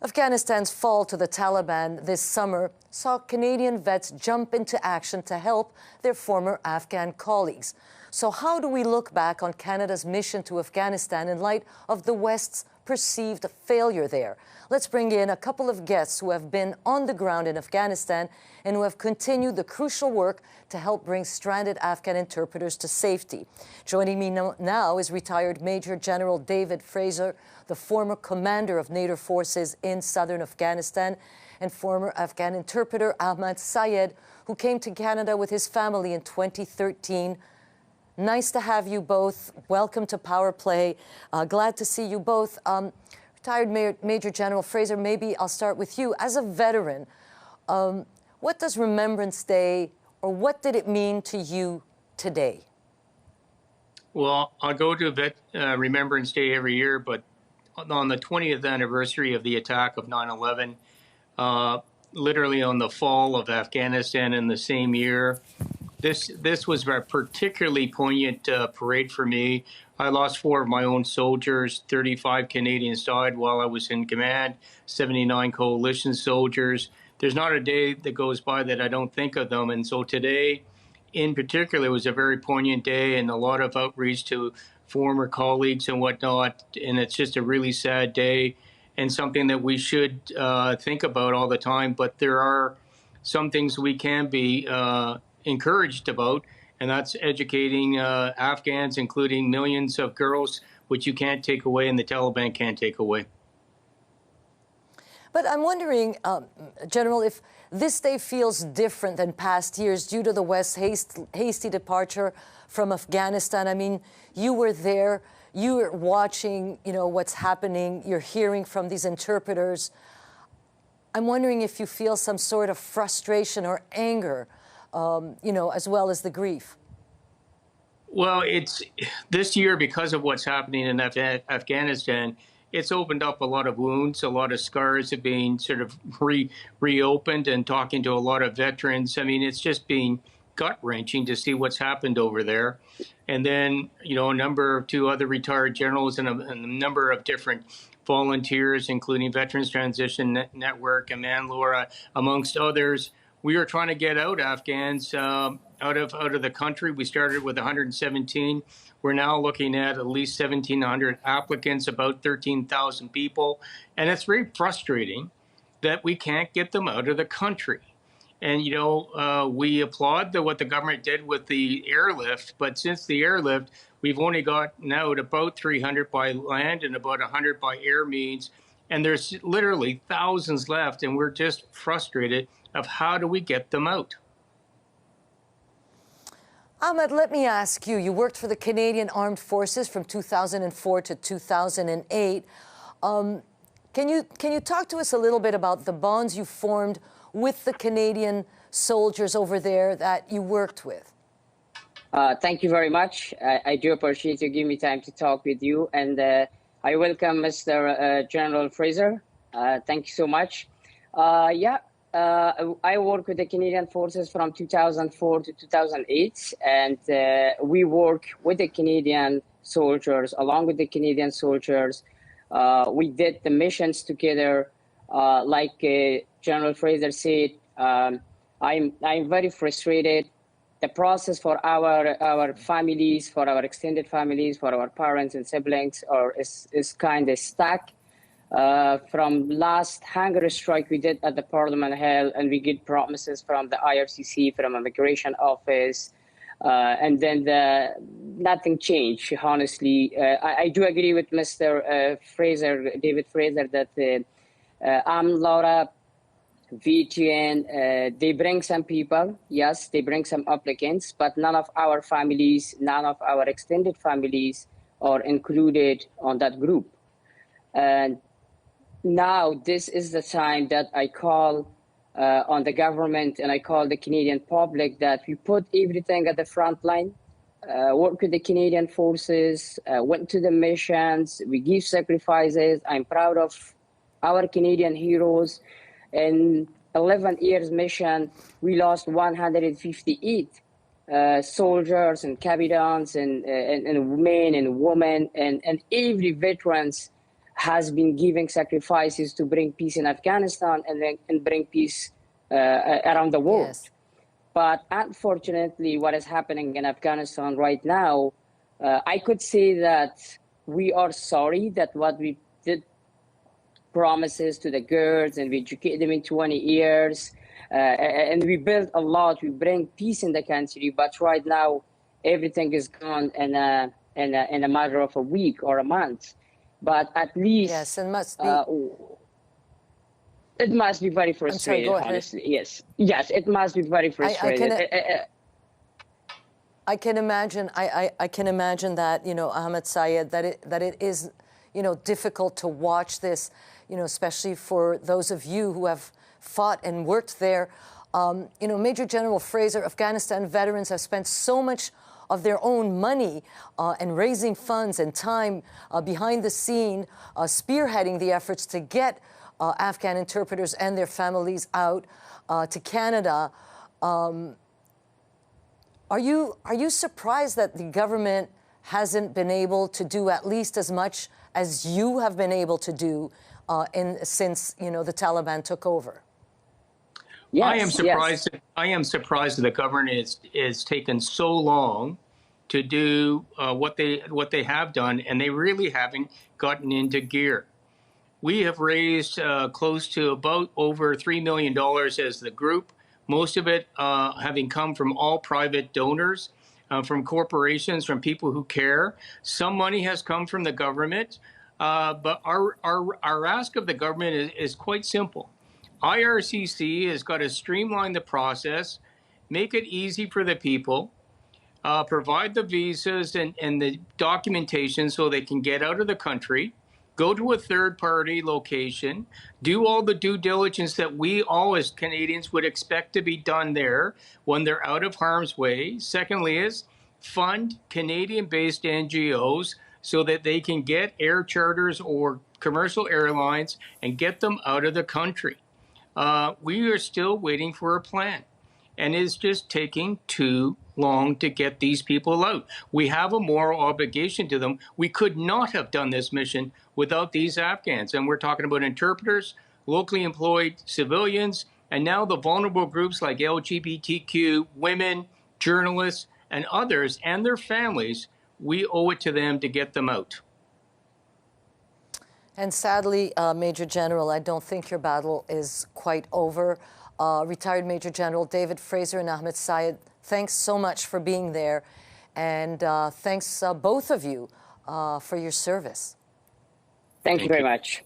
Afghanistan's fall to the Taliban this summer saw Canadian vets jump into action to help their former Afghan colleagues. So how do we look back on Canada's mission to Afghanistan in light of the West's perceived failure there? Let's bring in a couple of guests who have been on the ground in Afghanistan and who have continued the crucial work to help bring stranded Afghan interpreters to safety. Joining me now is retired Major General David Fraser, the former commander of NATO forces in southern Afghanistan, and former Afghan interpreter Ahmad Sayed, who came to Canada with his family in 2013. Nice to have you both. Welcome to Power Play. Glad to see you both. Retired Major General Fraser, maybe I'll start with you. As a veteran, what does Remembrance Day, or what did it mean to you today? Well, I'll go to Remembrance Day every year, but on the 20th anniversary of the attack of 9/11, literally on the fall of Afghanistan in the same year, this was a particularly poignant parade for me. I lost 4 of my own soldiers, 35 Canadians died while I was in command, 79 coalition soldiers. There's not a day that goes by that I don't think of them. And so today, in particular, was a very poignant day and a lot of outreach to former colleagues and whatnot. And it's just a really sad day and something that we should think about all the time. But there are some things we can be encouraged about, and that's educating Afghans, including millions of girls, which you can't take away and the Taliban can't take away. But I'm wondering, General, if this day feels different than past years due to the West's hasty departure from Afghanistan. I mean, you were there, you were watching, what's happening, you're hearing from these interpreters. I'm wondering if you feel some sort of frustration or anger, as well as the grief. Well, it's this year, because of what's happening in Afghanistan, it's opened up a lot of wounds, a lot of scars have been sort of reopened, and talking to a lot of veterans. I mean, it's just been gut-wrenching to see what's happened over there. And then, a number of 2 other retired generals and a number of different volunteers, including Veterans Transition Network and Laura, amongst others. We are trying to get out Afghans out of the country. We started with 117. We're now looking at least 1,700 applicants, about 13,000 people. And it's very frustrating that we can't get them out of the country. And, we applaud what the government did with the airlift. But since the airlift, we've only gotten out about 300 by land and about 100 by air means. And there's literally thousands left. And we're just frustrated of how do we get them out. Ahmed, let me ask you, you worked for the Canadian Armed Forces from 2004 to 2008. Can you talk to us a little bit about the bonds you formed with the Canadian soldiers over there that you worked with? Thank you very much. I do appreciate you giving me time to talk with you. And I welcome Mr. General Fraser. Thank you so much. I worked with the Canadian Forces from 2004 to 2008, and we work with the Canadian soldiers, along with the Canadian soldiers. We did the missions together. Like General Fraser said, I'm very frustrated. The process for our families, for our extended families, for our parents and siblings is kind of stuck. From last hunger strike we did at the Parliament Hill, and we get promises from the IRCC, from Immigration Office, and then nothing changed, honestly. I do agree with Mr. Fraser, David Fraser, that Laura, VTN, they bring some people, yes, they bring some applicants, but none of our families, none of our extended families are included on that group. And now this is the time that I call on the government, and I call the Canadian public, that we put everything at the front line, work with the Canadian forces, went to the missions, we give sacrifices. I'm proud of our Canadian heroes. In 11 years mission, we lost 158 soldiers and captains and men and women, and every veterans has been giving sacrifices to bring peace in Afghanistan and bring peace around the world. Yes. But unfortunately, what is happening in Afghanistan right now, I could say that we are sorry that what we did promises to the girls and we educate them in 20 years and we build a lot, we bring peace in the country, but right now everything is gone in a matter of a week or a month. But at least Yes, it must be. It must be very I'm sorry, frustrated, go ahead. honestly. Yes, it must be very frustrated. I can imagine. I can imagine that, Ahmad Sayed, that it is, difficult to watch this, especially for those of you who have fought and worked there. Major General Fraser, Afghanistan veterans have spent so much of their own money and raising funds and time behind the scene, spearheading the efforts to get Afghan interpreters and their families out to Canada. Are you surprised that the government hasn't been able to do at least as much as you have been able to do since the Taliban took over? Yes, I am surprised. Yes. I am surprised that the government is taken so long to do what they have done, and they really haven't gotten into gear. We have raised close to about over $3 million as the group, most of it having come from all private donors, from corporations, from people who care. Some money has come from the government, but our ask of the government is quite simple. IRCC has got to streamline the process, make it easy for the people, provide the visas and the documentation so they can get out of the country, go to a third-party location, do all the due diligence that we all as Canadians would expect to be done there when they're out of harm's way. Secondly is fund Canadian-based NGOs so that they can get air charters or commercial airlines and get them out of the country. We are still waiting for a plan, and it's just taking too long to get these people out. We have a moral obligation to them. We could not have done this mission without these Afghans. And we're talking about interpreters, locally employed civilians, and now the vulnerable groups like LGBTQ, women, journalists, and others, and their families. We owe it to them to get them out. And sadly, Major General, I don't think your battle is quite over. Retired Major General David Fraser and Ahmad Sayed, thanks so much for being there. And thanks, both of you, for your service. Thank you very much.